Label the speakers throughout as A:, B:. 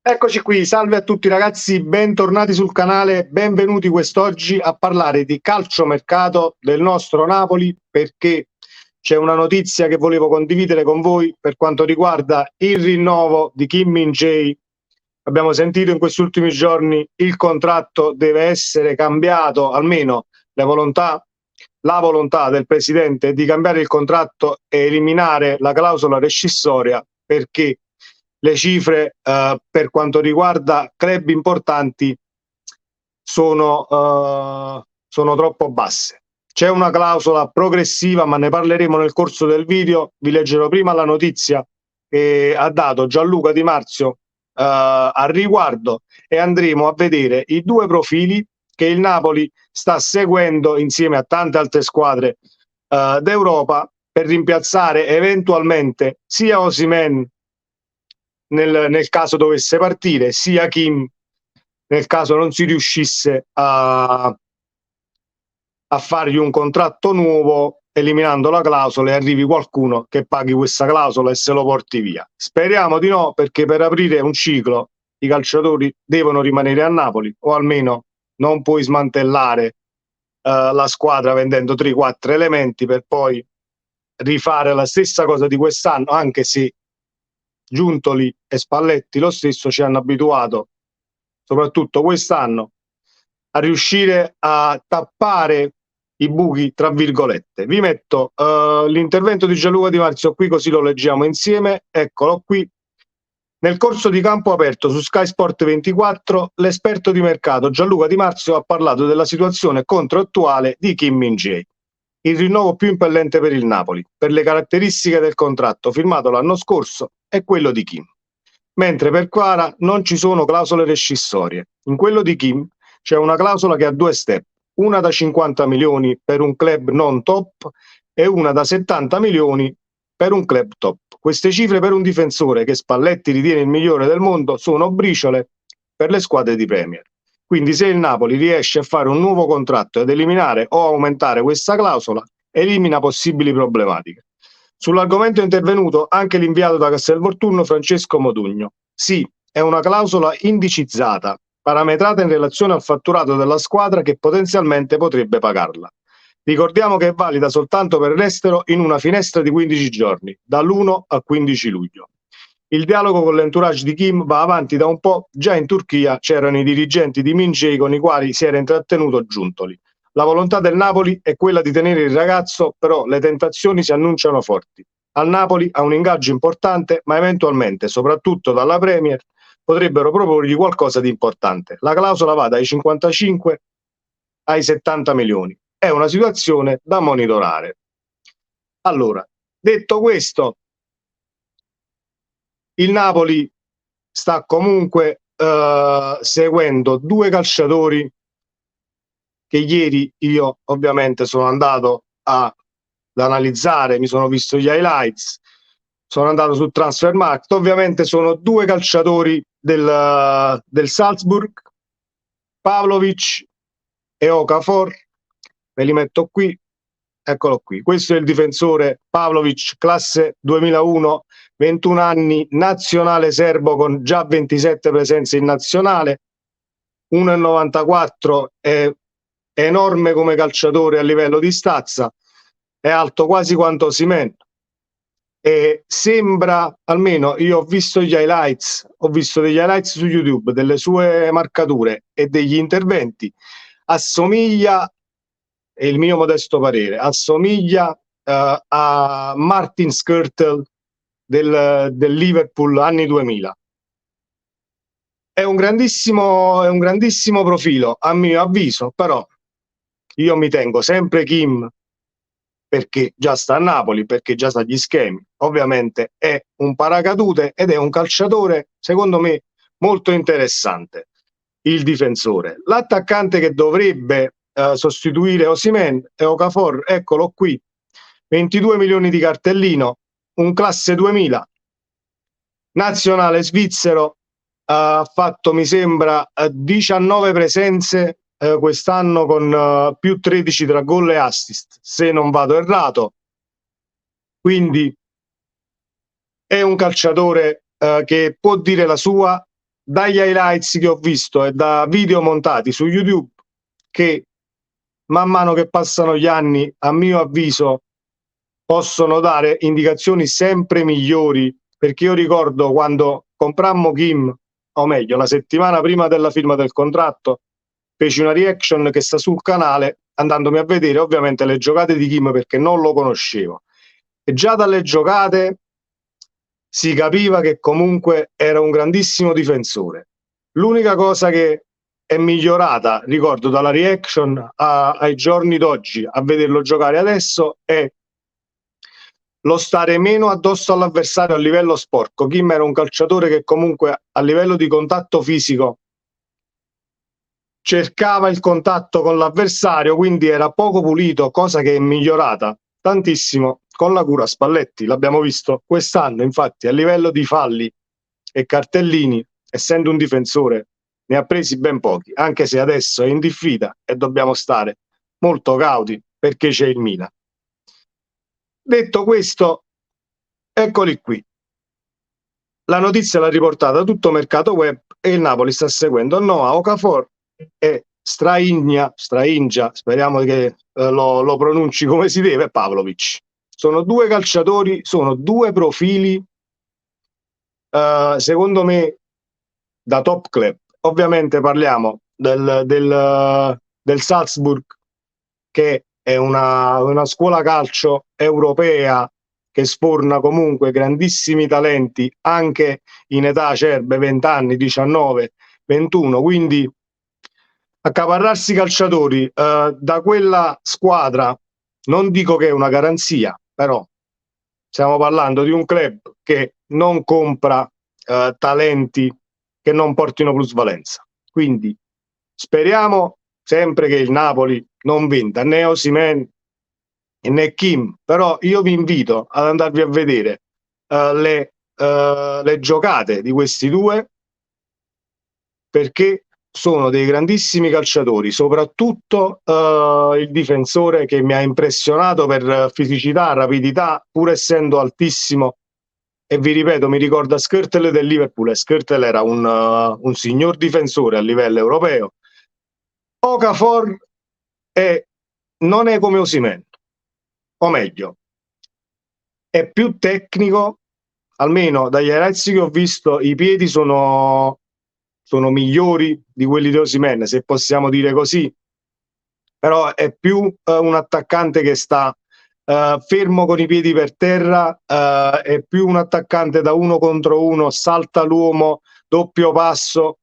A: Eccoci qui, salve a tutti ragazzi, bentornati sul canale, benvenuti quest'oggi a parlare di calciomercato del nostro Napoli, perché c'è una notizia che volevo condividere con voi per quanto riguarda il rinnovo di Kim Min-jae. Abbiamo sentito in questi ultimi giorni il contratto deve essere cambiato, almeno la volontà del presidente è di cambiare il contratto e eliminare la clausola rescissoria, perché le cifre per quanto riguarda club importanti sono troppo basse. C'è una clausola progressiva, ma ne parleremo nel corso del video. Vi leggerò prima la notizia che ha dato Gianluca Di Marzio al riguardo e andremo a vedere i due profili che il Napoli sta seguendo insieme a tante altre squadre d'Europa per rimpiazzare eventualmente sia Osimhen nel caso dovesse partire, sia Kim nel caso non si riuscisse a fargli un contratto nuovo eliminando la clausola e arrivi qualcuno che paghi questa clausola e se lo porti via. Speriamo di no, perché per aprire un ciclo i calciatori devono rimanere a Napoli, o almeno non puoi smantellare la squadra vendendo 3-4 elementi per poi rifare la stessa cosa di quest'anno, anche se Giuntoli e Spalletti lo stesso ci hanno abituato, soprattutto quest'anno, a riuscire a tappare i buchi, tra virgolette. Vi metto l'intervento di Gianluca Di Marzio qui, così lo leggiamo insieme. Eccolo qui. Nel corso di campo aperto su Sky Sport 24, l'esperto di mercato Gianluca Di Marzio ha parlato della situazione contrattuale di Kim Min-jae, il rinnovo più impellente per il Napoli, per le caratteristiche del contratto firmato l'anno scorso e quello di Kim. Mentre per Kvara non ci sono clausole rescissorie. In quello di Kim c'è una clausola che ha due step, una da 50 milioni per un club non top e una da 70 milioni per un club top. Queste cifre per un difensore che Spalletti ritiene il migliore del mondo sono briciole per le squadre di Premier. Quindi se il Napoli riesce a fare un nuovo contratto ed eliminare o aumentare questa clausola, elimina possibili problematiche. Sull'argomento è intervenuto anche l'inviato da Castelvolturno Francesco Modugno. Sì, è una clausola indicizzata, parametrata in relazione al fatturato della squadra che potenzialmente potrebbe pagarla. Ricordiamo che è valida soltanto per l'estero in una finestra di 15 giorni, dall'1 al 15 luglio. Il dialogo con l'entourage di Kim va avanti da un po', già in Turchia c'erano i dirigenti di Min-jae con i quali si era intrattenuto Giuntoli. La volontà del Napoli è quella di tenere il ragazzo, però le tentazioni si annunciano forti. Al Napoli ha un ingaggio importante, ma eventualmente, soprattutto dalla Premier, potrebbero proporgli qualcosa di importante. La clausola va dai 55 ai 70 milioni. È una situazione da monitorare. Allora, detto questo, il Napoli sta comunque seguendo due calciatori che ieri io ovviamente sono andato ad analizzare, mi sono visto gli highlights, sono andato su Transfermarkt. Ovviamente sono due calciatori del Salzburg, Pavlovic e Okafor. Ve li metto qui, eccolo qui. Questo è il difensore Pavlovic, classe 2001, 21 anni, nazionale serbo con già 27 presenze in nazionale, 1,94, è enorme come calciatore a livello di stazza, è alto quasi quanto Osimhen e sembra, almeno io ho visto degli highlights su YouTube delle sue marcature e degli interventi, assomiglia, è il mio modesto parere, assomiglia a Martin Skrtel del Liverpool anni 2000. È un grandissimo profilo a mio avviso, però io mi tengo sempre Kim perché già sta a Napoli, perché già sa gli schemi. Ovviamente è un paracadute ed è un calciatore, secondo me, molto interessante, il difensore. L'attaccante che dovrebbe sostituire Osimhen è Okafor, eccolo qui, 22 milioni di cartellino, un classe 2000, nazionale svizzero, ha fatto mi sembra 19 presenze quest'anno con più 13 tra gol e assist, se non vado errato. Quindi è un calciatore che può dire la sua, dagli highlights che ho visto e da video montati su YouTube che man mano che passano gli anni, a mio avviso, possono dare indicazioni sempre migliori, perché io ricordo quando comprammo Kim, o meglio, la settimana prima della firma del contratto, feci una reaction che sta sul canale, andandomi a vedere ovviamente le giocate di Kim perché non lo conoscevo. E già dalle giocate si capiva che comunque era un grandissimo difensore. L'unica cosa che è migliorata, ricordo, dalla reaction ai giorni d'oggi a vederlo giocare adesso, è lo stare meno addosso all'avversario a livello sporco. Kim era un calciatore che comunque a livello di contatto fisico cercava il contatto con l'avversario, quindi era poco pulito, cosa che è migliorata tantissimo con la cura Spalletti. L'abbiamo visto quest'anno, infatti, a livello di falli e cartellini, essendo un difensore, ne ha presi ben pochi, anche se adesso è in diffida e dobbiamo stare molto cauti perché c'è il Milan. Detto questo, eccoli qui. La notizia l'ha riportata tutto mercato web e il Napoli sta seguendo Noah Okafor e Strahinja, speriamo che lo pronunci come si deve, Pavlovic. Sono due calciatori, sono due profili, secondo me, da top club. Ovviamente parliamo del Salzburg, che è una scuola calcio europea che sforna comunque grandissimi talenti anche in età acerbe, 20 anni, 19, 21, quindi accaparrarsi calciatori da quella squadra non dico che è una garanzia, però stiamo parlando di un club che non compra talenti che non portino plusvalenza. Quindi speriamo sempre che il Napoli non venda né Osimhen né Kim, però io vi invito ad andarvi a vedere le giocate di questi due, perché sono dei grandissimi calciatori, soprattutto il difensore che mi ha impressionato per fisicità, rapidità, pur essendo altissimo. E vi ripeto, mi ricorda Skrtel del Liverpool, e Skrtel era un signor difensore a livello europeo. Okafor non è come Osimhen, o meglio, è più tecnico, almeno dagli highlights che ho visto, i piedi sono migliori di quelli di Osimhen, se possiamo dire così, però è più un attaccante che sta fermo con i piedi per terra, è più un attaccante da 1 contro 1, salta l'uomo, doppio passo.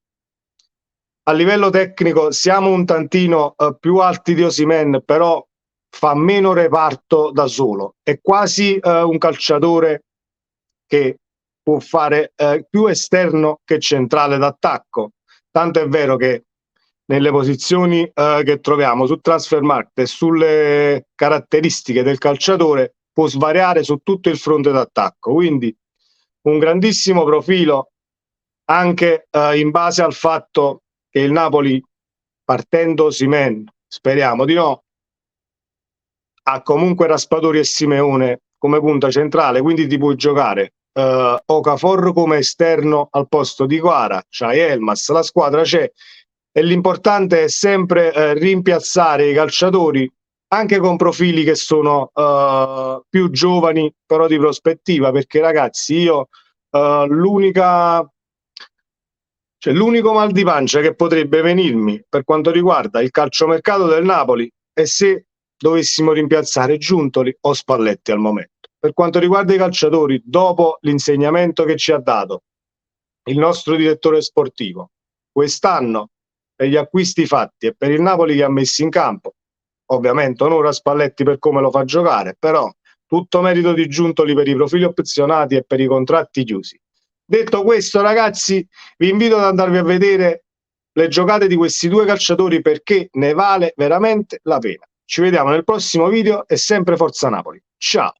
A: A livello tecnico siamo un tantino più alti di Osimhen, però fa meno reparto da solo. È quasi un calciatore che può fare più esterno che centrale d'attacco. Tanto è vero che nelle posizioni che troviamo su Transfermarkt e sulle caratteristiche del calciatore può svariare su tutto il fronte d'attacco. Quindi un grandissimo profilo anche in base al fatto che il Napoli, partendo Osimhen, speriamo di no, ha comunque Raspadori e Simeone come punta centrale, quindi ti puoi giocare Okafor come esterno al posto di Kvara, c'hai Elmas, la squadra c'è, e l'importante è sempre rimpiazzare i calciatori anche con profili che sono più giovani, però di prospettiva, perché ragazzi io l'unico mal di pancia che potrebbe venirmi per quanto riguarda il calciomercato del Napoli è se dovessimo rimpiazzare Giuntoli o Spalletti al momento. Per quanto riguarda i calciatori, dopo l'insegnamento che ci ha dato il nostro direttore sportivo quest'anno, per gli acquisti fatti e per il Napoli che ha messo in campo, ovviamente onore a Spalletti per come lo fa giocare, però tutto merito di Giuntoli per i profili opzionati e per i contratti chiusi. Detto questo, ragazzi, vi invito ad andarvi a vedere le giocate di questi due calciatori perché ne vale veramente la pena. Ci vediamo nel prossimo video e sempre Forza Napoli. Ciao!